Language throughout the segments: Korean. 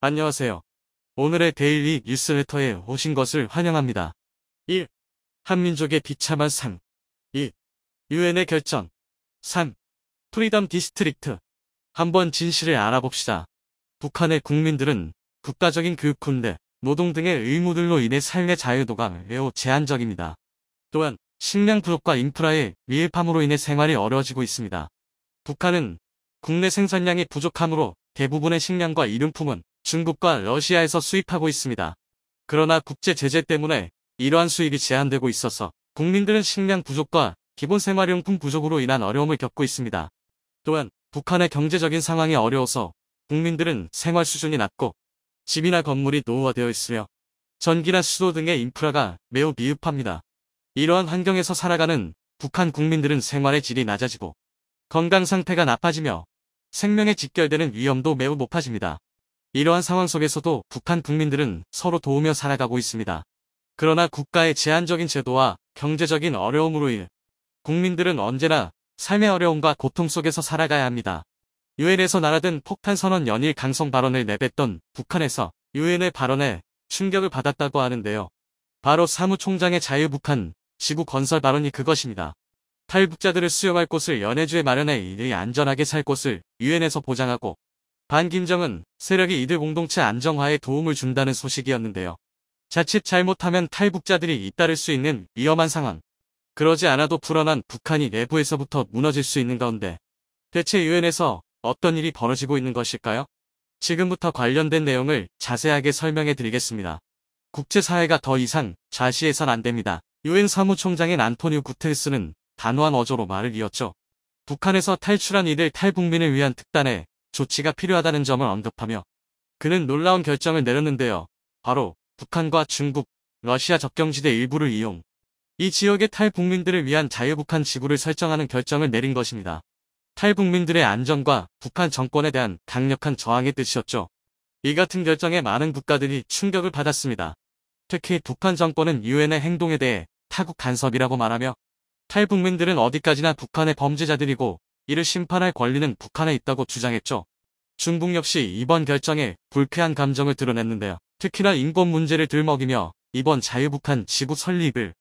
안녕하세요. 오늘의 데일리 뉴스레터에 오신 것을 환영합니다. 1. 한민족의 비참한 삶. 2. 유엔의 결정. 3. 프리덤 디스트릭트. 한번 진실을 알아봅시다. 북한의 국민들은 국가적인 교육 군대, 노동 등의 의무들로 인해 삶의 자유도가 매우 제한적입니다. 또한 식량 부족과 인프라의 미흡함으로 인해 생활이 어려워지고 있습니다. 북한은 국내 생산량이 부족하므로 대부분의 식량과 일용품은 중국과 러시아에서 수입하고 있습니다. 그러나 국제 제재 때문에 이러한 수입이 제한되고 있어서 국민들은 식량 부족과 기본 생활용품 부족으로 인한 어려움을 겪고 있습니다. 또한 북한의 경제적인 상황이 어려워서 국민들은 생활 수준이 낮고 집이나 건물이 노후화되어 있으며 전기나 수도 등의 인프라가 매우 미흡합니다. 이러한 환경에서 살아가는 북한 국민들은 생활의 질이 낮아지고 건강 상태가 나빠지며 생명에 직결되는 위험도 매우 높아집니다. 이러한 상황 속에서도 북한 국민들은 서로 도우며 살아가고 있습니다. 그러나 국가의 제한적인 제도와 경제적인 어려움으로 인해 국민들은 언제나 삶의 어려움과 고통 속에서 살아가야 합니다. 유엔에서 날아든 폭탄 선언 연일 강성 발언을 내뱉던 북한에서 유엔의 발언에 충격을 받았다고 하는데요. 바로 사무총장의 자유북한 지구 건설 발언이 그것입니다. 탈북자들을 수용할 곳을 연해주에 마련해 이들이 안전하게 살 곳을 유엔에서 보장하고 반김정은 세력이 이들 공동체 안정화에 도움을 준다는 소식이었는데요. 자칫 잘못하면 탈북자들이 잇따를 수 있는 위험한 상황. 그러지 않아도 불안한 북한이 내부에서부터 무너질 수 있는 가운데 대체 유엔에서 어떤 일이 벌어지고 있는 것일까요? 지금부터 관련된 내용을 자세하게 설명해 드리겠습니다. 국제사회가 더 이상 좌시해선 안 됩니다. 유엔 사무총장인 안토니우 구테르스는 단호한 어조로 말을 이었죠. 북한에서 탈출한 이들 탈북민을 위한 특단의 조치가 필요하다는 점을 언급하며 그는 놀라운 결정을 내렸는데요. 바로 북한과 중국, 러시아 접경지대 일부를 이용 이 지역의 탈북민들을 위한 자유북한 지구를 설정하는 결정을 내린 것입니다. 탈북민들의 안전과 북한 정권에 대한 강력한 저항의 뜻이었죠. 이 같은 결정에 많은 국가들이 충격을 받았습니다. 특히 북한 정권은 유엔의 행동에 대해 타국 간섭이라고 말하며 탈북민들은 어디까지나 북한의 범죄자들이고 이를 심판할 권리는 북한에 있다고 주장했죠. 중국 역시 이번 결정에 불쾌한 감정을 드러냈는데요. 특히나 인권 문제를 들먹이며 이번 자유북한 지구 설립을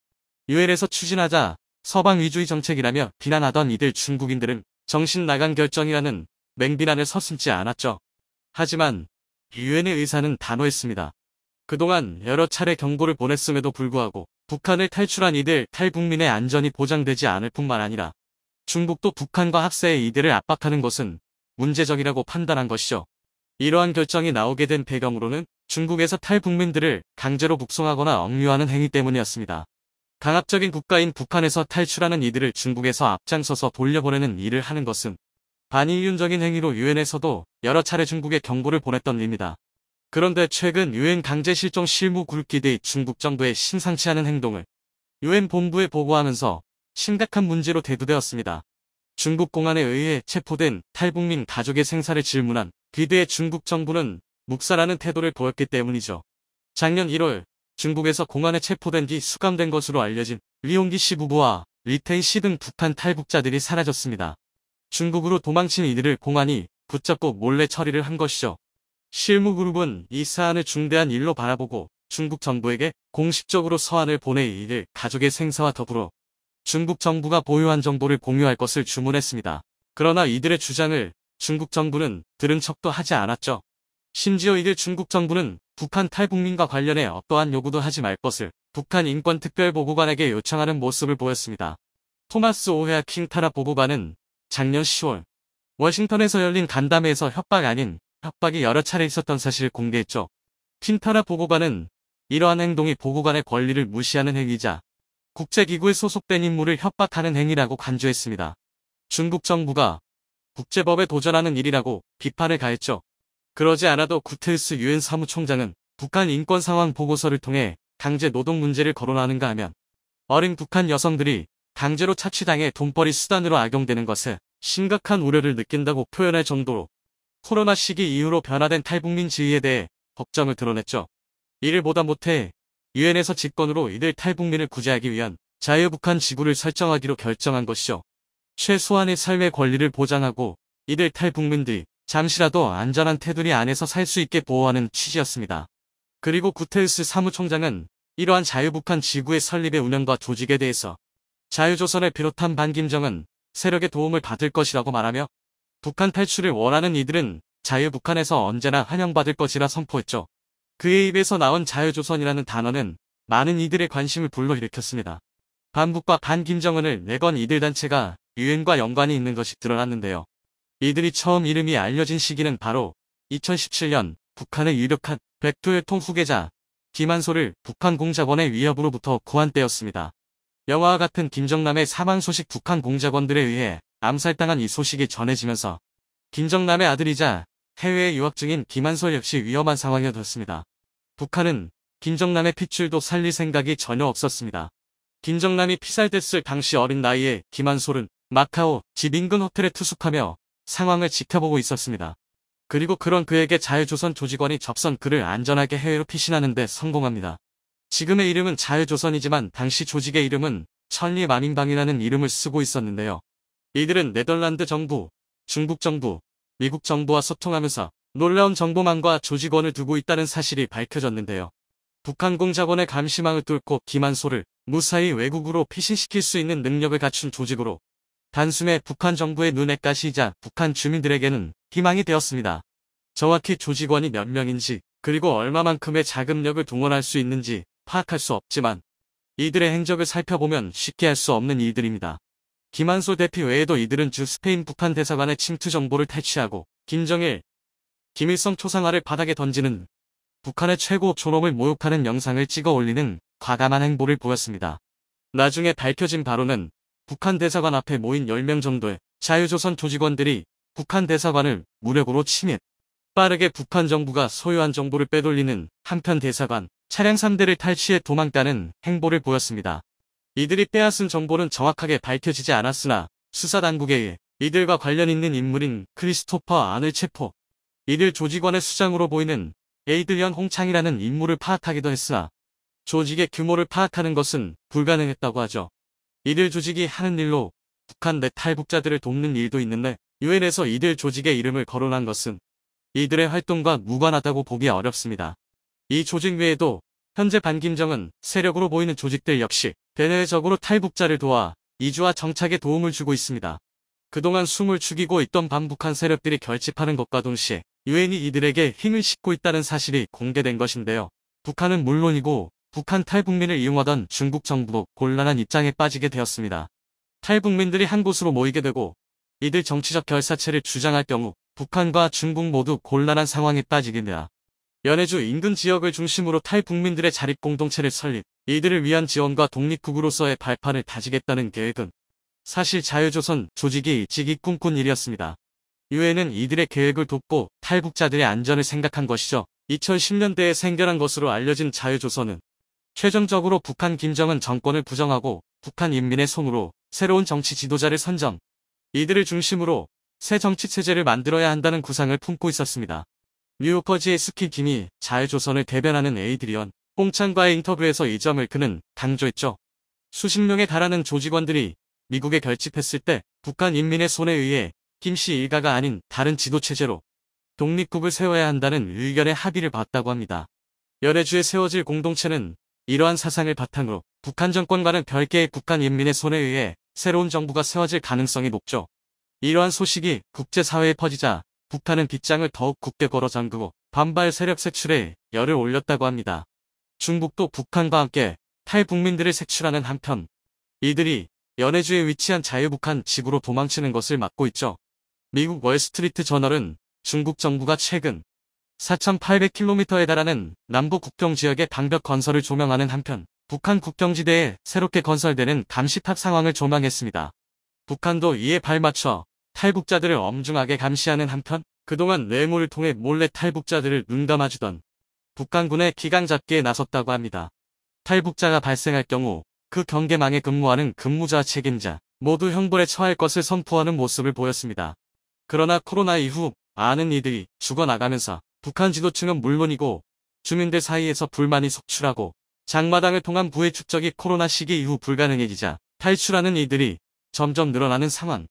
유엔에서 추진하자 서방 위주의 정책이라며 비난하던 이들 중국인들은 정신 나간 결정이라는 맹비난을 서슴지 않았죠. 하지만 유엔의 의사는 단호했습니다. 그동안 여러 차례 경고를 보냈음에도 불구하고 북한을 탈출한 이들 탈북민의 안전이 보장되지 않을 뿐만 아니라 중국도 북한과 합세해 이들을 압박하는 것은 문제적이라고 판단한 것이죠. 이러한 결정이 나오게 된 배경으로는 중국에서 탈북민들을 강제로 북송하거나 억류하는 행위 때문이었습니다. 강압적인 국가인 북한에서 탈출하는 이들을 중국에서 앞장서서 돌려보내는 일을 하는 것은 반인륜적인 행위로 유엔에서도 여러 차례 중국에 경고를 보냈던 일입니다. 그런데 최근 유엔 강제실종 실무 굵기대 중국 정부의 심상치 않은 행동을 유엔 본부에 보고하면서 심각한 문제로 대두되었습니다. 중국 공안에 의해 체포된 탈북민 가족의 생사를 질문한 귀대의 중국 정부는 묵살하는 태도를 보였기 때문이죠. 작년 1월 중국에서 공안에 체포된 뒤 수감된 것으로 알려진 리용기 씨 부부와 리테이 씨 등 북한 탈북자들이 사라졌습니다. 중국으로 도망친 이들을 공안이 붙잡고 몰래 처리를 한 것이죠. 실무그룹은 이 사안을 중대한 일로 바라보고 중국 정부에게 공식적으로 서한을 보내 이들 가족의 생사와 더불어 중국 정부가 보유한 정보를 공유할 것을 주문했습니다. 그러나 이들의 주장을 중국 정부는 들은 척도 하지 않았죠. 심지어 이들 중국 정부는 북한 탈북민과 관련해 어떠한 요구도 하지 말 것을 북한 인권특별보고관에게 요청하는 모습을 보였습니다. 토마스 오헤아 킹타라 보고관은 작년 10월 워싱턴에서 열린 간담회에서 협박 아닌 협박이 여러 차례 있었던 사실을 공개했죠. 킹타라 보고관은 이러한 행동이 보고관의 권리를 무시하는 행위자 국제기구에 소속된 인물을 협박하는 행위라고 간주했습니다. 중국 정부가 국제법에 도전하는 일이라고 비판을 가했죠. 그러지 않아도 구테르스 유엔 사무총장은 북한 인권 상황 보고서를 통해 강제 노동 문제를 거론하는가 하면 어린 북한 여성들이 강제로 착취당해 돈벌이 수단으로 악용되는 것에 심각한 우려를 느낀다고 표현할 정도로 코로나 시기 이후로 변화된 탈북민 지위에 대해 걱정을 드러냈죠. 이를 보다 못해 유엔에서 직권으로 이들 탈북민을 구제하기 위한 자유북한 지구를 설정하기로 결정한 것이죠. 최소한의 삶의 권리를 보장하고 이들 탈북민들이 잠시라도 안전한 테두리 안에서 살 수 있게 보호하는 취지였습니다. 그리고 구테르스 사무총장은 이러한 자유북한 지구의 설립의 운영과 조직에 대해서 자유조선을 비롯한 반김정은 세력의 도움을 받을 것이라고 말하며 북한 탈출을 원하는 이들은 자유북한에서 언제나 환영받을 것이라 선포했죠. 그의 입에서 나온 자유조선이라는 단어는 많은 이들의 관심을 불러일으켰습니다. 반북과 반김정은을 내건 이들 단체가 유엔과 연관이 있는 것이 드러났는데요. 이들이 처음 이름이 알려진 시기는 바로 2017년 북한의 유력한 백두혈통 후계자 김한소를 북한 공작원의 위협으로부터 구한 때였습니다. 영화와 같은 김정남의 사망 소식 북한 공작원들에 의해 암살당한 이 소식이 전해지면서 김정남의 아들이자 해외에 유학 중인 김한소 역시 위험한 상황에 뒀습니다. 북한은 김정남의 핏줄도 살릴 생각이 전혀 없었습니다. 김정남이 피살됐을 당시 어린 나이에 김한솔은 마카오 집 인근 호텔에 투숙하며 상황을 지켜보고 있었습니다. 그리고 그런 그에게 자유조선 조직원이 접선 그를 안전하게 해외로 피신하는 데 성공합니다. 지금의 이름은 자유조선이지만 당시 조직의 이름은 천리만인방이라는 이름을 쓰고 있었는데요. 이들은 네덜란드 정부, 중국 정부, 미국 정부와 소통하면서 놀라운 정보망과 조직원을 두고 있다는 사실이 밝혀졌는데요. 북한 공작원의 감시망을 뚫고 김한소를 무사히 외국으로 피신시킬 수 있는 능력을 갖춘 조직으로 단숨에 북한 정부의 눈에 가시이자 북한 주민들에게는 희망이 되었습니다. 정확히 조직원이 몇 명인지 그리고 얼마만큼의 자금력을 동원할 수 있는지 파악할 수 없지만 이들의 행적을 살펴보면 쉽게 할 수 없는 일들입니다. 김한소 대표 외에도 이들은 주 스페인 북한 대사관의 침투 정보를 탈취하고 김정일, 김일성 초상화를 바닥에 던지는 북한의 최고 존엄을 모욕하는 영상을 찍어 올리는 과감한 행보를 보였습니다. 나중에 밝혀진 바로는 북한 대사관 앞에 모인 10명 정도의 자유조선 조직원들이 북한 대사관을 무력으로 침입, 빠르게 북한 정부가 소유한 정보를 빼돌리는 한편 대사관, 차량 3대를 탈취해 도망가는 행보를 보였습니다. 이들이 빼앗은 정보는 정확하게 밝혀지지 않았으나 수사당국에 의해 이들과 관련 있는 인물인 크리스토퍼 안을 체포, 이들 조직원의 수장으로 보이는 에이드리언 홍창이라는 인물을 파악하기도 했으나 조직의 규모를 파악하는 것은 불가능했다고 하죠. 이들 조직이 하는 일로 북한 내 탈북자들을 돕는 일도 있는데 유엔에서 이들 조직의 이름을 거론한 것은 이들의 활동과 무관하다고 보기 어렵습니다. 이 조직 외에도 현재 반김정은 세력으로 보이는 조직들 역시 대내적으로 탈북자를 도와 이주와 정착에 도움을 주고 있습니다. 그동안 숨을 죽이고 있던 반북한 세력들이 결집하는 것과 동시에 유엔이 이들에게 힘을 싣고 있다는 사실이 공개된 것인데요. 북한은 물론이고 북한 탈북민을 이용하던 중국 정부도 곤란한 입장에 빠지게 되었습니다. 탈북민들이 한 곳으로 모이게 되고 이들 정치적 결사체를 주장할 경우 북한과 중국 모두 곤란한 상황에 빠지게 됩니다. 연해주 인근 지역을 중심으로 탈북민들의 자립공동체를 설립, 이들을 위한 지원과 독립국으로서의 발판을 다지겠다는 계획은 사실 자유조선 조직이 일찍이 꿈꾼 일이었습니다. 유엔은 이들의 계획을 돕고 탈북자들의 안전을 생각한 것이죠. 2010년대에 생겨난 것으로 알려진 자유조선은 최종적으로 북한 김정은 정권을 부정하고 북한 인민의 손으로 새로운 정치 지도자를 선정, 이들을 중심으로 새 정치 체제를 만들어야 한다는 구상을 품고 있었습니다. 뉴요커지의 스키 김이 자유조선을 대변하는 에이드리언 홍창과의 인터뷰에서 이 점을 그는 강조했죠. 수십 명에 달하는 조직원들이 미국에 결집했을 때 북한 인민의 손에 의해 김씨 일가가 아닌 다른 지도체제로 독립국을 세워야 한다는 의견의 합의를 봤다고 합니다. 연해주에 세워질 공동체는 이러한 사상을 바탕으로 북한 정권과는 별개의 북한 인민의 손에 의해 새로운 정부가 세워질 가능성이 높죠. 이러한 소식이 국제사회에 퍼지자 북한은 빗장을 더욱 굳게 걸어 잠그고 반발 세력 색출에 열을 올렸다고 합니다. 중국도 북한과 함께 탈북민들을 색출하는 한편 이들이 연해주에 위치한 자유북한 지구로 도망치는 것을 막고 있죠. 미국 월스트리트 저널은 중국 정부가 최근 4,800km에 달하는 남북 국경 지역의 방벽 건설을 조명하는 한편 북한 국경지대에 새롭게 건설되는 감시탑 상황을 조망했습니다. 북한도 이에 발맞춰 탈북자들을 엄중하게 감시하는 한편 그동안 뇌물을 통해 몰래 탈북자들을 눈감아주던 북한군의 기강 잡기에 나섰다고 합니다. 탈북자가 발생할 경우 그 경계망에 근무하는 근무자 책임자 모두 형벌에 처할 것을 선포하는 모습을 보였습니다. 그러나 코로나 이후 많은 이들이 죽어나가면서 북한 지도층은 물론이고 주민들 사이에서 불만이 속출하고 장마당을 통한 부의 축적이 코로나 시기 이후 불가능해지자 탈출하는 이들이 점점 늘어나는 상황.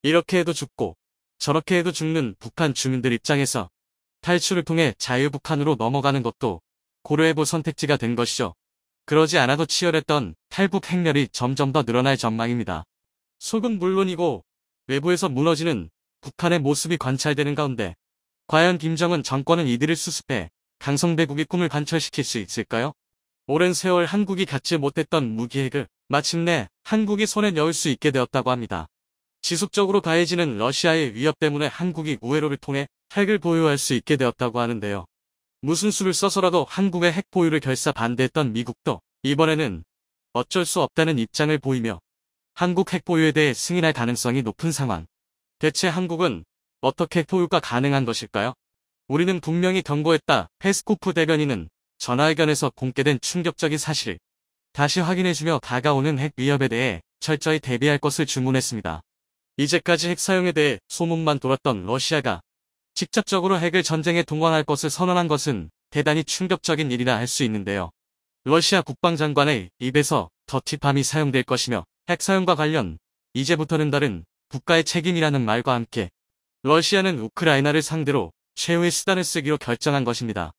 이렇게 해도 죽고 저렇게 해도 죽는 북한 주민들 입장에서 탈출을 통해 자유북한으로 넘어가는 것도 고려해볼 선택지가 된 것이죠. 그러지 않아도 치열했던 탈북 행렬이 점점 더 늘어날 전망입니다. 속은 물론이고 외부에서 무너지는 북한의 모습이 관찰되는 가운데 과연 김정은 정권은 이들을 수습해 강성대국의 꿈을 관철시킬 수 있을까요? 오랜 세월 한국이 갖지 못했던 무기핵을 마침내 한국이 손에 넣을 수 있게 되었다고 합니다. 지속적으로 가해지는 러시아의 위협 때문에 한국이 우회로를 통해 핵을 보유할 수 있게 되었다고 하는데요. 무슨 수를 써서라도 한국의 핵 보유를 결사 반대했던 미국도 이번에는 어쩔 수 없다는 입장을 보이며 한국 핵 보유에 대해 승인할 가능성이 높은 상황. 대체 한국은 어떻게 핵 보유가 가능한 것일까요? 우리는 분명히 경고했다. 페스코프 대변인은 전화회견에서 공개된 충격적인 사실을 다시 확인해주며 다가오는 핵 위협에 대해 철저히 대비할 것을 주문했습니다. 이제까지 핵 사용에 대해 소문만 돌았던 러시아가 직접적으로 핵을 전쟁에 동원할 것을 선언한 것은 대단히 충격적인 일이라 할 수 있는데요. 러시아 국방장관의 입에서 더티팜이 사용될 것이며 핵 사용과 관련 이제부터는 다른 국가의 책임이라는 말과 함께 러시아는 우크라이나를 상대로 최후의 수단을 쓰기로 결정한 것입니다.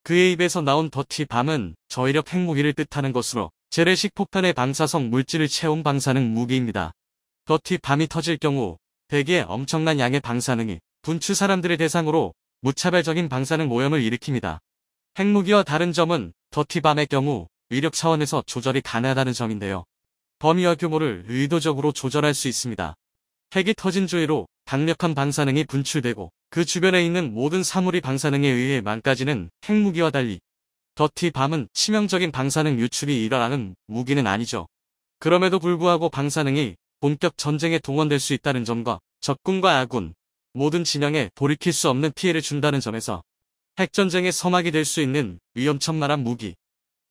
그의 입에서 나온 더티밤은 저위력 핵무기를 뜻하는 것으로 재래식 폭탄의 방사성 물질을 채운 방사능 무기입니다. 더티밤이 터질 경우 대개 엄청난 양의 방사능이 분출 사람들을 대상으로 무차별적인 방사능 오염을 일으킵니다. 핵무기와 다른 점은 더티밤의 경우 위력 차원에서 조절이 가능하다는 점인데요. 범위와 규모를 의도적으로 조절할 수 있습니다. 핵이 터진 주위로 강력한 방사능이 분출되고 그 주변에 있는 모든 사물이 방사능에 의해 망가지는 핵무기와 달리 더티밤은 치명적인 방사능 유출이 일어나는 무기는 아니죠. 그럼에도 불구하고 방사능이 본격 전쟁에 동원될 수 있다는 점과 적군과 아군, 모든 진영에 돌이킬 수 없는 피해를 준다는 점에서 핵전쟁의 서막이 될 수 있는 위험천만한 무기.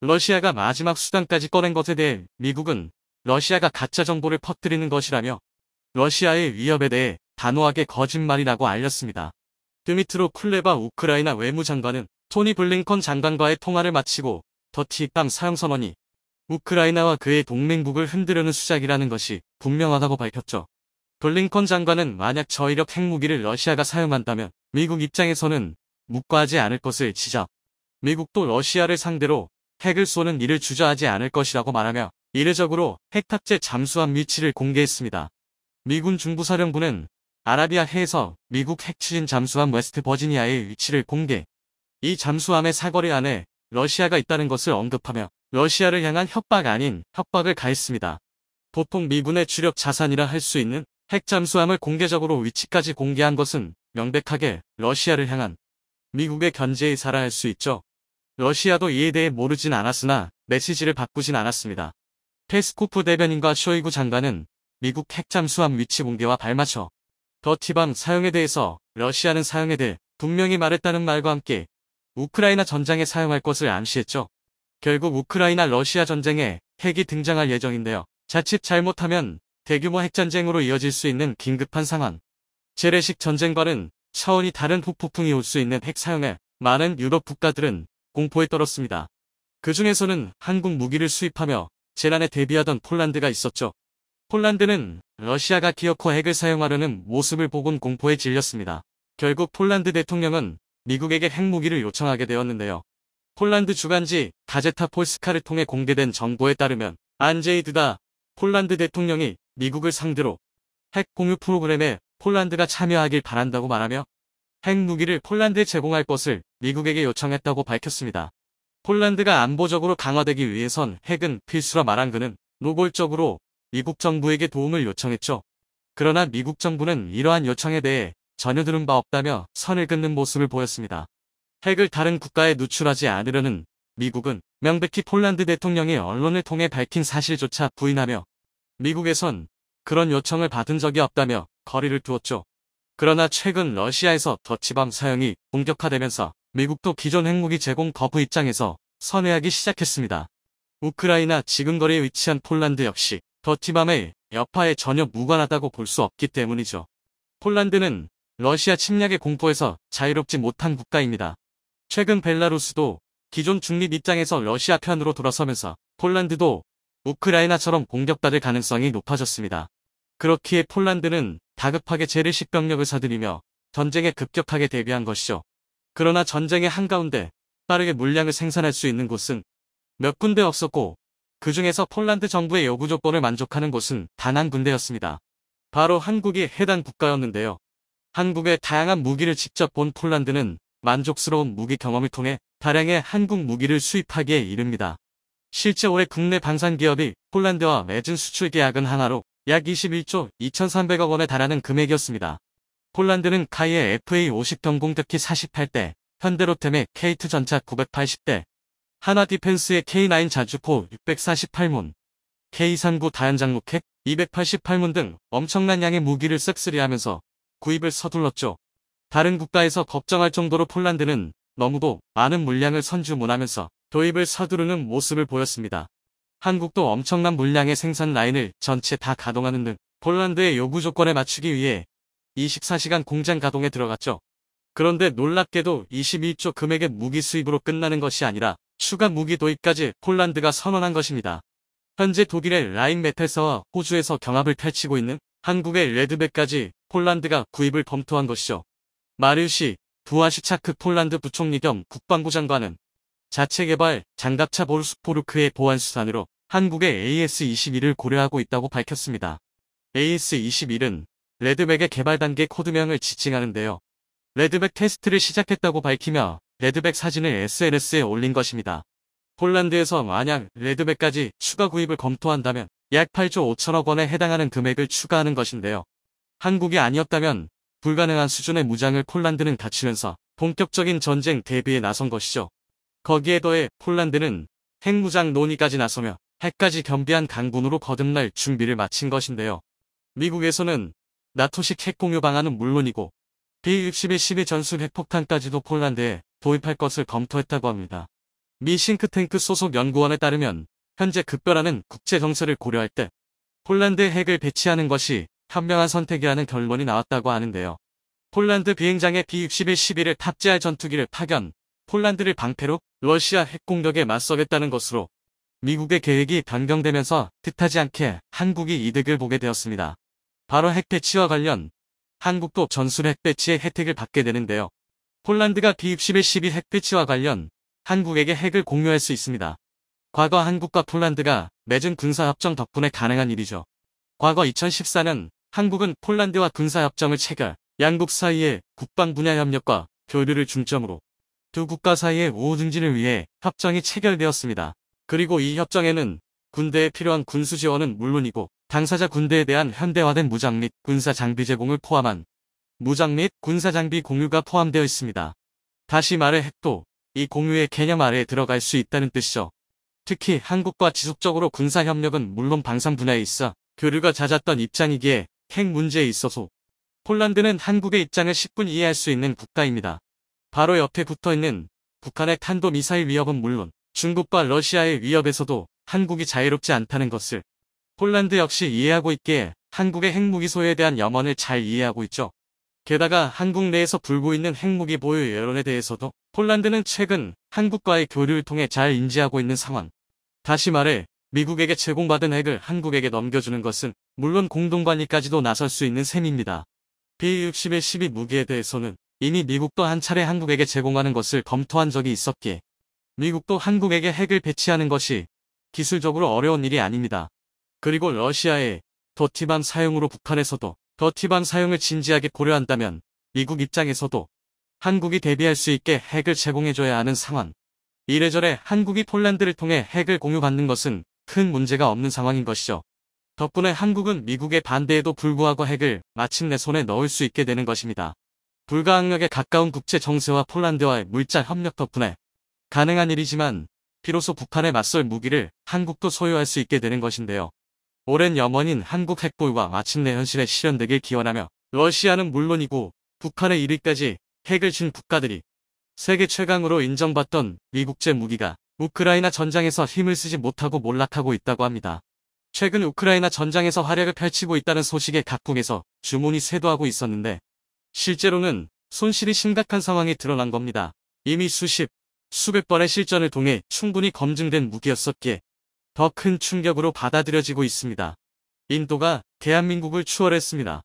러시아가 마지막 수단까지 꺼낸 것에 대해 미국은 러시아가 가짜 정보를 퍼뜨리는 것이라며 러시아의 위협에 대해 단호하게 거짓말이라고 알렸습니다. 드미트로 쿨레바 우크라이나 외무장관은 토니 블링컨 장관과의 통화를 마치고 더티밤 사용 선언이 우크라이나와 그의 동맹국을 흔들려는 수작이라는 것이 분명하다고 밝혔죠. 블링컨 장관은 만약 저위력 핵무기를 러시아가 사용한다면 미국 입장에서는 묵과하지 않을 것을 지적. 미국도 러시아를 상대로 핵을 쏘는 일을 주저하지 않을 것이라고 말하며 이례적으로 핵탑재 잠수함 위치를 공개했습니다. 미군 중부사령부는 아라비아 해에서 미국 핵 추진 잠수함 웨스트 버지니아의 위치를 공개. 이 잠수함의 사거리 안에 러시아가 있다는 것을 언급하며 러시아를 향한 협박 아닌 협박을 가했습니다. 보통 미군의 주력 자산이라 할 수 있는 핵 잠수함을 공개적으로 위치까지 공개한 것은 명백하게 러시아를 향한 미국의 견제 의사라 할 수 있죠. 러시아도 이에 대해 모르진 않았으나 메시지를 바꾸진 않았습니다. 페스코프 대변인과 쇼이구 장관은 미국 핵 잠수함 위치 공개와 발맞춰 더티밤 사용에 대해서 러시아는 사용에 대해 분명히 말했다는 말과 함께 우크라이나 전장에 사용할 것을 암시했죠. 결국 우크라이나 러시아 전쟁에 핵이 등장할 예정인데요. 자칫 잘못하면 대규모 핵전쟁으로 이어질 수 있는 긴급한 상황. 재래식 전쟁과는 차원이 다른 후폭풍이 올 수 있는 핵 사용에 많은 유럽 국가들은 공포에 떨었습니다. 그 중에서는 한국 무기를 수입하며 재난에 대비하던 폴란드가 있었죠. 폴란드는 러시아가 기어코 핵을 사용하려는 모습을 보곤 공포에 질렸습니다. 결국 폴란드 대통령은 미국에게 핵무기를 요청하게 되었는데요. 폴란드 주간지 가제타 폴스카를 통해 공개된 정보에 따르면 안제이 두다 폴란드 대통령이 미국을 상대로 핵 공유 프로그램에 폴란드가 참여하길 바란다고 말하며 핵무기를 폴란드에 제공할 것을 미국에게 요청했다고 밝혔습니다. 폴란드가 안보적으로 강화되기 위해선 핵은 필수라 말한 그는 노골적으로 미국 정부에게 도움을 요청했죠. 그러나 미국 정부는 이러한 요청에 대해 전혀 들은 바 없다며 선을 긋는 모습을 보였습니다. 핵을 다른 국가에 누출하지 않으려는 미국은 명백히 폴란드 대통령이 언론을 통해 밝힌 사실조차 부인하며 미국에선 그런 요청을 받은 적이 없다며 거리를 두었죠. 그러나 최근 러시아에서 더티밤 사용이 본격화되면서 미국도 기존 핵무기 제공 거부 입장에서 선회하기 시작했습니다. 우크라이나 지근거리에 위치한 폴란드 역시 더티밤의 여파에 전혀 무관하다고 볼 수 없기 때문이죠. 폴란드는 러시아 침략의 공포에서 자유롭지 못한 국가입니다. 최근 벨라루스도 기존 중립 입장에서 러시아 편으로 돌아서면서 폴란드도 우크라이나처럼 공격받을 가능성이 높아졌습니다. 그렇기에 폴란드는 다급하게 재래식 병력을 사들이며 전쟁에 급격하게 대비한 것이죠. 그러나 전쟁의 한가운데 빠르게 물량을 생산할 수 있는 곳은 몇 군데 없었고 그 중에서 폴란드 정부의 요구 조건을 만족하는 곳은 단 한 군데였습니다. 바로 한국이 해당 국가였는데요. 한국의 다양한 무기를 직접 본 폴란드는 만족스러운 무기 경험을 통해 다량의 한국 무기를 수입하기에 이릅니다. 실제 올해 국내 방산기업이 폴란드와 맺은 수출 계약은 하나로 약 21조 2,300억 원에 달하는 금액이었습니다. 폴란드는 카이의 FA-50 경공특기 48대, 현대로템의 K2 전차 980대, 하나 디펜스의 K9 자주포 648문, K39 다연장 로켓 288문 등 엄청난 양의 무기를 싹쓸이하면서 구입을 서둘렀죠. 다른 국가에서 걱정할 정도로 폴란드는 너무도 많은 물량을 선주문하면서 도입을 서두르는 모습을 보였습니다. 한국도 엄청난 물량의 생산 라인을 전체 다 가동하는 등 폴란드의 요구 조건에 맞추기 위해 24시간 공장 가동에 들어갔죠. 그런데 놀랍게도 21조 금액의 무기 수입으로 끝나는 것이 아니라 추가 무기 도입까지 폴란드가 선언한 것입니다. 현재 독일의 라인메탈사와 호주에서 경합을 펼치고 있는 한국의 레드백까지 폴란드가 구입을 검토한 것이죠. 마리우시 부아시차크 폴란드 부총리 겸 국방부 장관은 자체 개발 장갑차 보르스포르크의 보안 수단으로 한국의 AS-21을 고려하고 있다고 밝혔습니다. AS-21은 레드백의 개발 단계 코드명을 지칭하는데요. 레드백 테스트를 시작했다고 밝히며 레드백 사진을 SNS에 올린 것입니다. 폴란드에서 만약 레드백까지 추가 구입을 검토한다면 약 8조 5천억 원에 해당하는 금액을 추가하는 것인데요. 한국이 아니었다면 불가능한 수준의 무장을 폴란드는 갖추면서 본격적인 전쟁 대비에 나선 것이죠. 거기에 더해 폴란드는 핵무장 논의까지 나서며 핵까지 겸비한 강군으로 거듭날 준비를 마친 것인데요. 미국에서는 나토식 핵 공유 방안은 물론이고 B-61 전술 핵폭탄까지도 폴란드에 도입할 것을 검토했다고 합니다. 미 싱크탱크 소속 연구원에 따르면 현재 급변하는 국제 정세를 고려할 때 폴란드에 핵을 배치하는 것이 현명한 선택이라는 결론이 나왔다고 하는데요. 폴란드 비행장에 B-61-11을 탑재할 전투기를 파견, 폴란드를 방패로 러시아 핵 공격에 맞서겠다는 것으로 미국의 계획이 변경되면서 뜻하지 않게 한국이 이득을 보게 되었습니다. 바로 핵 배치와 관련 한국도 전술 핵 배치의 혜택을 받게 되는데요. 폴란드가 B-61-12 핵 배치와 관련 한국에게 핵을 공유할 수 있습니다. 과거 한국과 폴란드가 맺은 군사협정 덕분에 가능한 일이죠. 과거 2014년 한국은 폴란드와 군사협정을 체결, 양국 사이의 국방 분야 협력과 교류를 중점으로 두 국가 사이의 우호 증진을 위해 협정이 체결되었습니다. 그리고 이 협정에는 군대에 필요한 군수 지원은 물론이고 당사자 군대에 대한 현대화된 무장 및 군사 장비 제공을 포함한 무장 및 군사 장비 공유가 포함되어 있습니다. 다시 말해 핵도 이 공유의 개념 아래에 들어갈 수 있다는 뜻이죠. 특히 한국과 지속적으로 군사 협력은 물론 방산 분야에 있어 교류가 잦았던 입장이기에 핵 문제에 있어서 폴란드는 한국의 입장을 십분히 이해할 수 있는 국가입니다. 바로 옆에 붙어있는 북한의 탄도미사일 위협은 물론 중국과 러시아의 위협에서도 한국이 자유롭지 않다는 것을 폴란드 역시 이해하고 있기에 한국의 핵무기 소유에 대한 염원을 잘 이해하고 있죠. 게다가 한국 내에서 불고 있는 핵무기 보유 여론에 대해서도 폴란드는 최근 한국과의 교류를 통해 잘 인지하고 있는 상황. 다시 말해 미국에게 제공받은 핵을 한국에게 넘겨주는 것은 물론 공동관리까지도 나설 수 있는 셈입니다. B-61-12 무기에 대해서는 이미 미국도 한 차례 한국에게 제공하는 것을 검토한 적이 있었기에 미국도 한국에게 핵을 배치하는 것이 기술적으로 어려운 일이 아닙니다. 그리고 러시아의 더티밤 사용으로 북한에서도 더티밤 사용을 진지하게 고려한다면 미국 입장에서도 한국이 대비할 수 있게 핵을 제공해줘야 하는 상황. 이래저래 한국이 폴란드를 통해 핵을 공유받는 것은 큰 문제가 없는 상황인 것이죠. 덕분에 한국은 미국의 반대에도 불구하고 핵을 마침내 손에 넣을 수 있게 되는 것입니다. 불가항력에 가까운 국제 정세와 폴란드와의 물자 협력 덕분에 가능한 일이지만 비로소 북한에 맞설 무기를 한국도 소유할 수 있게 되는 것인데요. 오랜 염원인 한국 핵보유가 마침내 현실에 실현되길 기원하며 러시아는 물론이고 북한에 이르기까지 핵을 준 국가들이 세계 최강으로 인정받던 미국제 무기가 우크라이나 전장에서 힘을 쓰지 못하고 몰락하고 있다고 합니다. 최근 우크라이나 전장에서 활약을 펼치고 있다는 소식에 각국에서 주문이 쇄도하고 있었는데 실제로는 손실이 심각한 상황이 드러난 겁니다. 이미 수백 번의 실전을 통해 충분히 검증된 무기였었기에 더 큰 충격으로 받아들여지고 있습니다. 인도가 대한민국을 추월했습니다.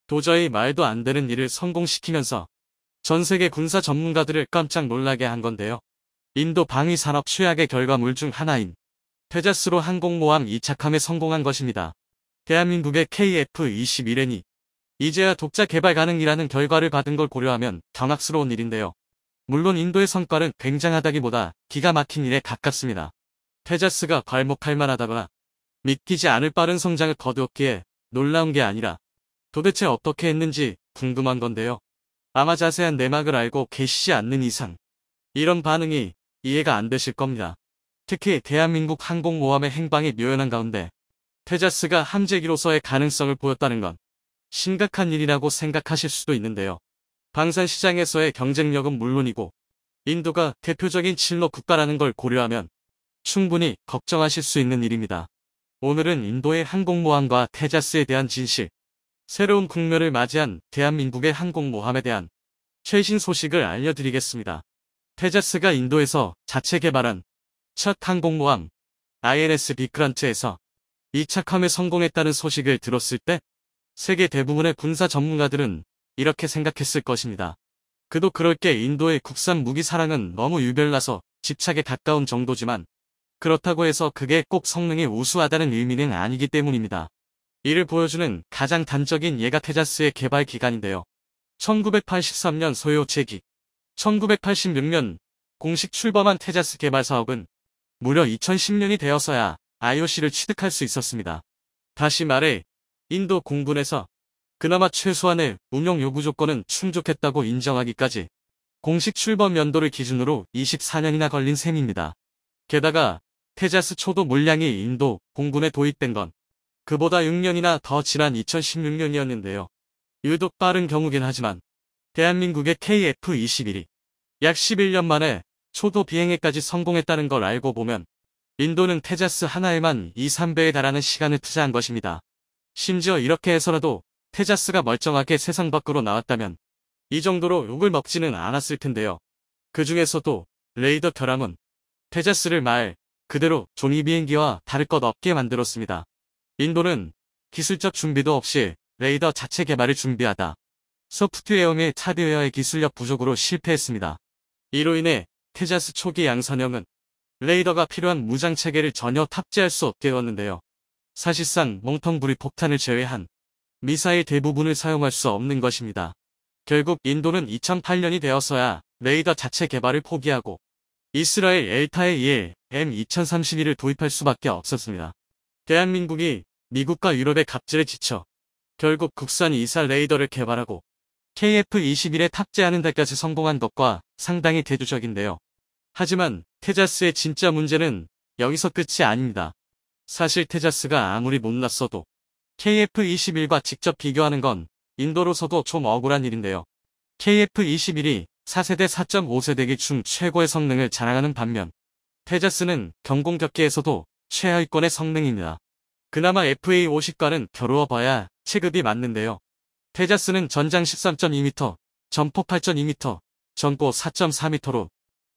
도저히 말도 안 되는 일을 성공시키면서 전 세계 군사 전문가들을 깜짝 놀라게 한 건데요. 인도 방위산업 최악의 결과물 중 하나인 테자스로 항공모함 이착함에 성공한 것입니다. 대한민국의 KF-21N이 이제야 독자 개발 가능이라는 결과를 받은 걸 고려하면 경악스러운 일인데요. 물론 인도의 성과는 굉장하다기보다 기가 막힌 일에 가깝습니다. 테자스가 괄목할 만하다거나 믿기지 않을 빠른 성장을 거두었기에 놀라운 게 아니라 도대체 어떻게 했는지 궁금한 건데요. 아마 자세한 내막을 알고 계시지 않는 이상 이런 반응이 이해가 안 되실 겁니다. 특히 대한민국 항공모함의 행방이 묘연한 가운데 테자스가 함재기로서의 가능성을 보였다는 건 심각한 일이라고 생각하실 수도 있는데요. 방산시장에서의 경쟁력은 물론이고 인도가 대표적인 진로 국가라는 걸 고려하면 충분히 걱정하실 수 있는 일입니다. 오늘은 인도의 항공모함과 테자스에 대한 진실, 새로운 국면을 맞이한 대한민국의 항공모함에 대한 최신 소식을 알려드리겠습니다. 테자스가 인도에서 자체 개발한 첫 항공모함 INS 비크란트에서 이착함에 성공했다는 소식을 들었을 때 세계 대부분의 군사 전문가들은 이렇게 생각했을 것입니다. 그도 그럴 게 인도의 국산 무기 사랑은 너무 유별나서 집착에 가까운 정도지만 그렇다고 해서 그게 꼭 성능이 우수하다는 의미는 아니기 때문입니다. 이를 보여주는 가장 단적인 예가 테자스의 개발 기간인데요. 1983년 소요 제기, 1986년 공식 출범한 테자스 개발 사업은 무려 2010년이 되어서야 IOC를 취득할 수 있었습니다. 다시 말해 인도 공군에서 그나마 최소한의 운용 요구 조건은 충족했다고 인정하기까지 공식 출범 연도를 기준으로 24년이나 걸린 셈입니다. 게다가 테자스 초도 물량이 인도 공군에 도입된 건 그보다 6년이나 더 지난 2016년이었는데요. 유독 빠른 경우긴 하지만 대한민국의 KF-21이 약 11년 만에 초도 비행에까지 성공했다는 걸 알고 보면 인도는 테자스 하나에만 2, 3배에 달하는 시간을 투자한 것입니다. 심지어 이렇게 해서라도 테자스가 멀쩡하게 세상 밖으로 나왔다면 이 정도로 욕을 먹지는 않았을 텐데요. 그 중에서도 레이더 결함은 테자스를 말 그대로 종이 비행기와 다를 것 없게 만들었습니다. 인도는 기술적 준비도 없이 레이더 자체 개발을 준비하다 소프트웨어 및 하드웨어의 기술력 부족으로 실패했습니다. 이로 인해 테자스 초기 양산형은 레이더가 필요한 무장 체계를 전혀 탑재할 수 없게 되었는데요. 사실상 몽텅구리 폭탄을 제외한 미사일 대부분을 사용할 수 없는 것입니다. 결국 인도는 2008년이 되어서야 레이더 자체 개발을 포기하고 이스라엘 엘타에 의해 M2031을 도입할 수밖에 없었습니다. 대한민국이 미국과 유럽의 갑질에 지쳐 결국 국산 이사 레이더를 개발하고 KF-21에 탑재하는 데까지 성공한 것과 상당히 대조적인데요. 하지만 테자스의 진짜 문제는 여기서 끝이 아닙니다. 사실 테자스가 아무리 못났어도 KF-21과 직접 비교하는 건 인도로서도 좀 억울한 일인데요. KF-21이 4세대 4.5세대기 중 최고의 성능을 자랑하는 반면 테자스는 경공격계에서도 최하위권의 성능입니다. 그나마 FA-50과는 겨루어 봐야 체급이 맞는데요. 테자스는 전장 13.2m, 전폭 8.2m, 전고 4.4m로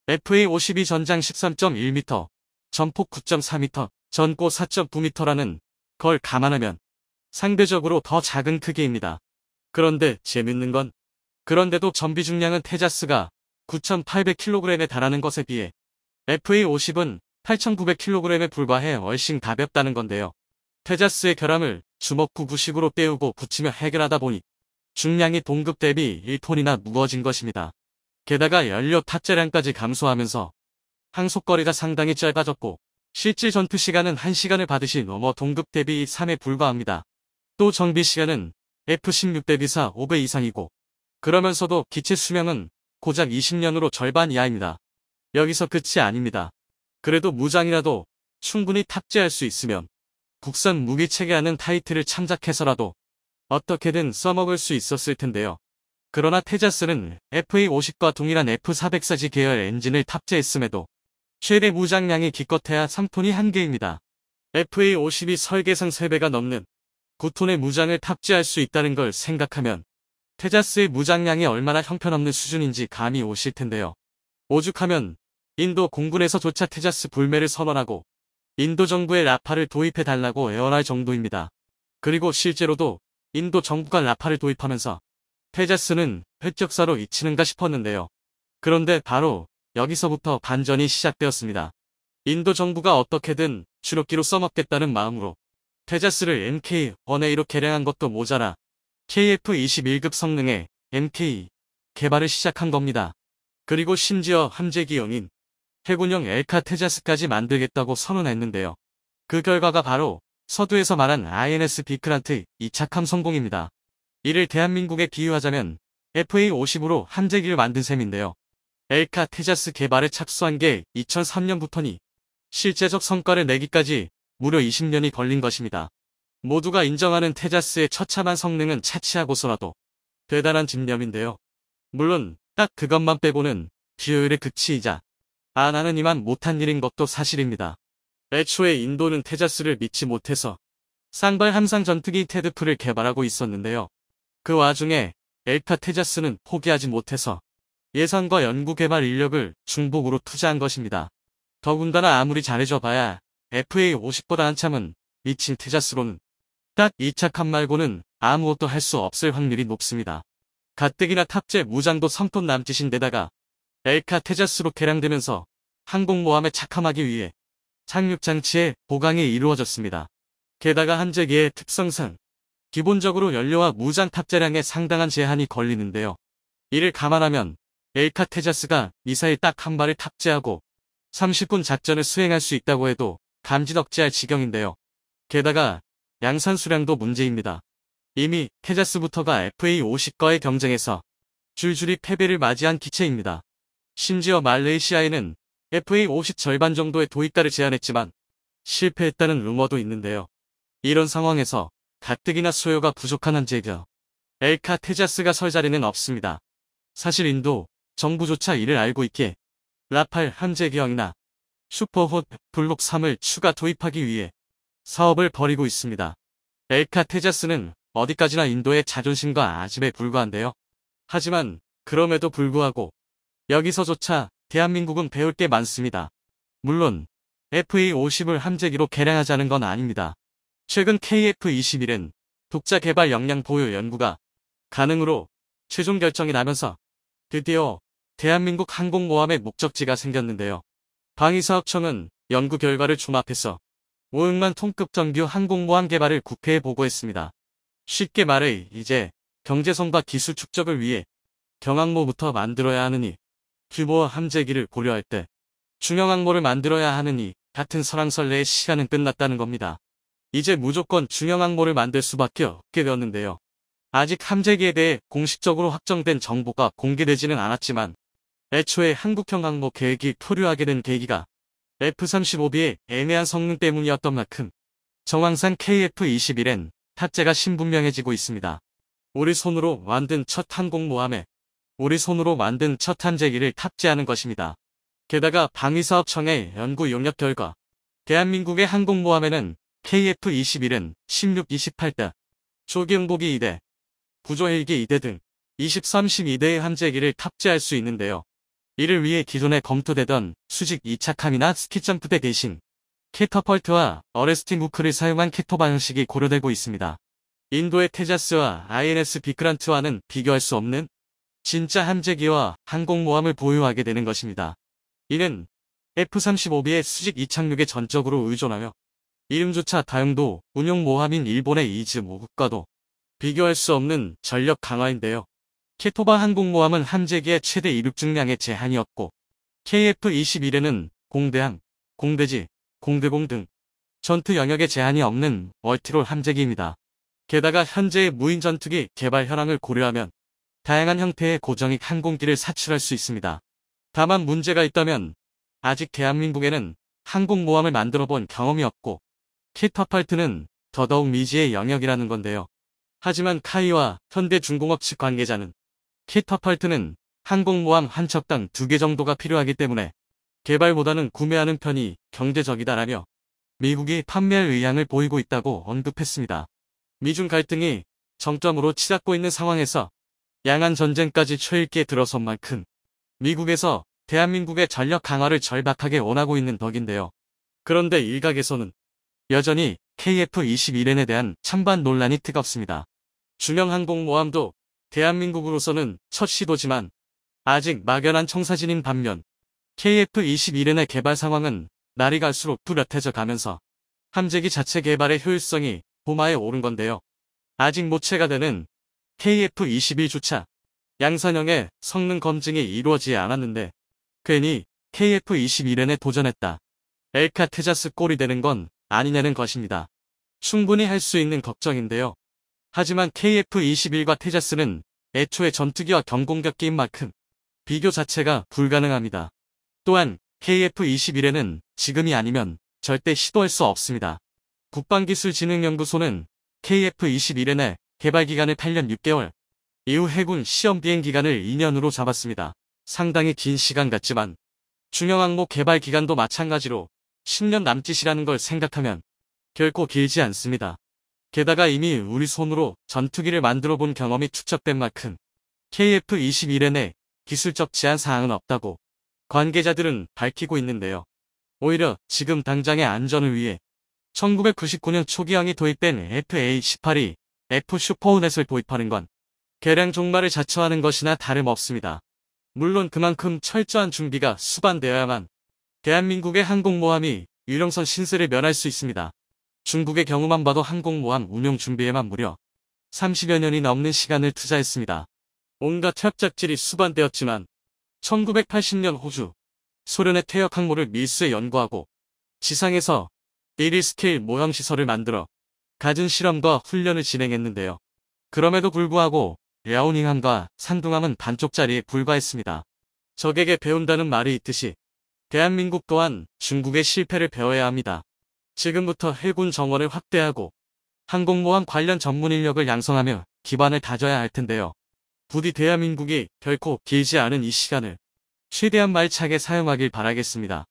FA-52 전장 13.1m, 전폭 9.4m, 전고 4.9m라는 걸 감안하면 상대적으로 더 작은 크기입니다. 그런데 재밌는 건 그런데도 전비 중량은 테자스가 9,800kg에 달하는 것에 비해 FA-50은 8,900kg에 불과해 훨씬 가볍다는 건데요. 테자스의 결함을 주먹구 구식으로 때우고 붙이며 해결하다 보니 중량이 동급 대비 1톤이나 무거워진 것입니다. 게다가 연료 탑재량까지 감소하면서 항속거리가 상당히 짧아졌고 실질 전투 시간은 1시간을 받으시 넘어 동급 대비 3에 불과합니다. 또 정비 시간은 F-16 대비 4, 5배 이상이고 그러면서도 기체 수명은 고작 20년으로 절반 이하입니다. 여기서 끝이 아닙니다. 그래도 무장이라도 충분히 탑재할 수 있으면 국산 무기체계하는 타이틀을 참작해서라도 어떻게든 써먹을 수 있었을 텐데요. 그러나 테자스는 FA-50과 동일한 F-400사지 계열 엔진을 탑재했음에도 최대 무장량이 기껏해야 3톤이 한계입니다. FA-50이 설계상 3배가 넘는 9톤의 무장을 탑재할 수 있다는 걸 생각하면 테자스의 무장량이 얼마나 형편없는 수준인지 감이 오실 텐데요. 오죽하면 인도 공군에서조차 테자스 불매를 선언하고 인도 정부의 라파를 도입해달라고 애원할 정도입니다. 그리고 실제로도 인도 정부가 라파를 도입하면서 테자스는 획격사로 잊히는가 싶었는데요. 그런데 바로 여기서부터 반전이 시작되었습니다. 인도 정부가 어떻게든 주력기로 써먹겠다는 마음으로 테자스를 MK-1A로 개량한 것도 모자라 KF-21급 성능의 MK 개발을 시작한 겁니다. 그리고 심지어 함재기용인 해군용 엘카 테자스까지 만들겠다고 선언했는데요. 그 결과가 바로 서두에서 말한 INS 비크란트 이착함 성공입니다. 이를 대한민국에 비유하자면 FA-50으로 함재기를 만든 셈인데요. 엘카 테자스 개발에 착수한 게 2003년부터니 실제적 성과를 내기까지 무려 20년이 걸린 것입니다. 모두가 인정하는 테자스의 처참한 성능은 차치하고서라도 대단한 집념인데요. 물론 딱 그것만 빼고는 비효율의 극치이자 나는 이만 못한 일인 것도 사실입니다. 애초에 인도는 테자스를 믿지 못해서 쌍발 함상 전투기 테드프를 개발하고 있었는데요. 그 와중에 엘카 테자스는 포기하지 못해서 예산과 연구개발 인력을 중복으로 투자한 것입니다. 더군다나 아무리 잘해줘봐야 FA-50보다 한참은 미친 테자스로는 딱 이착함 말고는 아무것도 할 수 없을 확률이 높습니다. 가뜩이나 탑재 무장도 섬돈 남짓인데다가 엘카 테자스로 개량되면서 항공모함에 착함하기 위해 착륙장치의 보강이 이루어졌습니다. 게다가 함재기의 특성상 기본적으로 연료와 무장 탑재량에 상당한 제한이 걸리는데요. 이를 감안하면 엘카 테자스가 미사일 딱 한 발을 탑재하고 30분 작전을 수행할 수 있다고 해도 감지덕지할 지경인데요. 게다가 양산 수량도 문제입니다. 이미 테자스부터가 FA-50과의 경쟁에서 줄줄이 패배를 맞이한 기체입니다. 심지어 말레이시아에는 FA-50 절반 정도의 도입가를 제안했지만 실패했다는 루머도 있는데요. 이런 상황에서 가뜩이나 수요가 부족한 함재기여 엘카 테자스가 설 자리는 없습니다. 사실 인도 정부조차 이를 알고 있기에 라팔 함재기형이나 슈퍼폿 블록 3을 추가 도입하기 위해 사업을 벌이고 있습니다. 엘카 테자스는 어디까지나 인도의 자존심과 아집에 불과한데요. 하지만 그럼에도 불구하고 여기서조차 대한민국은 배울 게 많습니다. 물론 FA-50을 함재기로 개량하자는 건 아닙니다. 최근 KF-21은 독자 개발 역량 보유 연구가 가능으로 최종 결정이 나면서 드디어 대한민국 항공모함의 목적지가 생겼는데요. 방위사업청은 연구 결과를 종합해서 500만 톤급 정규 항공모함 개발을 국회에 보고했습니다. 쉽게 말해 이제 경제성과 기술 축적을 위해 경항모부터 만들어야 하느니 규모와 함재기를 고려할 때 중형항모를 만들어야 하느니 같은 설왕설래의 시간은 끝났다는 겁니다. 이제 무조건 중형항모를 만들 수밖에 없게 되었는데요. 아직 함재기에 대해 공식적으로 확정된 정보가 공개되지는 않았지만 애초에 한국형 항모 계획이 표류하게 된 계기가 F-35B의 애매한 성능 때문이었던 만큼 정황상 KF-21엔 탑재가 신분명해지고 있습니다. 우리 손으로 만든 첫 항공모함에 우리 손으로 만든 첫 함재기를 탑재하는 것입니다. 게다가 방위사업청의 연구 용역 결과 대한민국의 항공모함에는 KF-21은 16-28대, 조기응복이 2대, 구조헬기 2대 등 20-32대의 함재기를 탑재할 수 있는데요. 이를 위해 기존에 검토되던 수직 이착함이나 스키점프대 대신 캐터펄트와 어레스팅 후크를 사용한 캐토 방식이 고려되고 있습니다. 인도의 테자스와 INS 비크란트와는 비교할 수 없는 진짜 함재기와 항공모함을 보유하게 되는 것입니다. 이는 F-35B의 수직 이착륙에 전적으로 의존하며 이름조차 다용도 운용모함인 일본의 이즈 모국과도 비교할 수 없는 전력 강화인데요. 캐토바 항공모함은 함재기의 최대 이륙 중량에 제한이 없고 KF-21에는 공대항, 공대지, 공대공 등 전투 영역에 제한이 없는 멀티롤 함재기입니다. 게다가 현재의 무인 전투기 개발 현황을 고려하면 다양한 형태의 고정익 항공기를 사출할 수 있습니다. 다만 문제가 있다면 아직 대한민국에는 항공모함을 만들어 본 경험이 없고 캐터펄트는 더더욱 미지의 영역이라는 건데요. 하지만 카이와 현대중공업 측 관계자는 캐터펄트는 항공모함 한 척당 2개 정도가 필요하기 때문에 개발보다는 구매하는 편이 경제적이다라며 미국이 판매할 의향을 보이고 있다고 언급했습니다. 미중 갈등이 정점으로 치닫고 있는 상황에서 양안 전쟁까지 초읽기에 들어선 만큼 미국에서 대한민국의 전력 강화를 절박하게 원하고 있는 덕인데요. 그런데 일각에서는 여전히 KF-21N에 대한 찬반 논란이 뜨겁습니다. 중형항공모함도 대한민국으로서는 첫 시도지만 아직 막연한 청사진인 반면 KF-21N의 개발 상황은 날이 갈수록 뚜렷해져 가면서 함재기 자체 개발의 효율성이 도마에 오른 건데요. 아직 모체가 되는 KF-21조차 양산형의 성능 검증이 이루어지지 않았는데 괜히 KF-21N에 도전했다. 엘카 테자스 꼴이 되는 건 아니냐는 것입니다. 충분히 할 수 있는 걱정인데요. 하지만 KF-21과 테자스는 애초에 전투기와 경공격기인 만큼 비교 자체가 불가능합니다. 또한 KF-21에는 지금이 아니면 절대 시도할 수 없습니다. 국방기술진흥연구소는 KF-21의 개발 기간을 8년 6개월, 이후 해군 시험 비행 기간을 2년으로 잡았습니다. 상당히 긴 시간 같지만 중형항모 개발 기간도 마찬가지로 10년 남짓이라는 걸 생각하면 결코 길지 않습니다. 게다가 이미 우리 손으로 전투기를 만들어 본 경험이 축적된 만큼 KF-21N에 기술적 제한 사항은 없다고 관계자들은 밝히고 있는데요. 오히려 지금 당장의 안전을 위해 1999년 초기형이 도입된 FA-18이 F-슈퍼호넷을 도입하는 건 개량 종말을 자처하는 것이나 다름없습니다. 물론 그만큼 철저한 준비가 수반되어야만 대한민국의 항공모함이 유령선 신세를 면할 수 있습니다. 중국의 경우만 봐도 항공모함 운용 준비에만 무려 30여 년이 넘는 시간을 투자했습니다. 온갖 협작질이 수반되었지만 1980년 호주, 소련의 퇴역 항모를 밀수해 연구하고 지상에서 1일 스케일 모형 시설을 만들어 갖은 실험과 훈련을 진행했는데요. 그럼에도 불구하고 랴오닝함과 산둥함은 반쪽짜리에 불과했습니다. 적에게 배운다는 말이 있듯이 대한민국 또한 중국의 실패를 배워야 합니다. 지금부터 해군 정원을 확대하고 항공모함 관련 전문 인력을 양성하며 기반을 다져야 할 텐데요. 부디 대한민국이 결코 길지 않은 이 시간을 최대한 말차게 사용하길 바라겠습니다.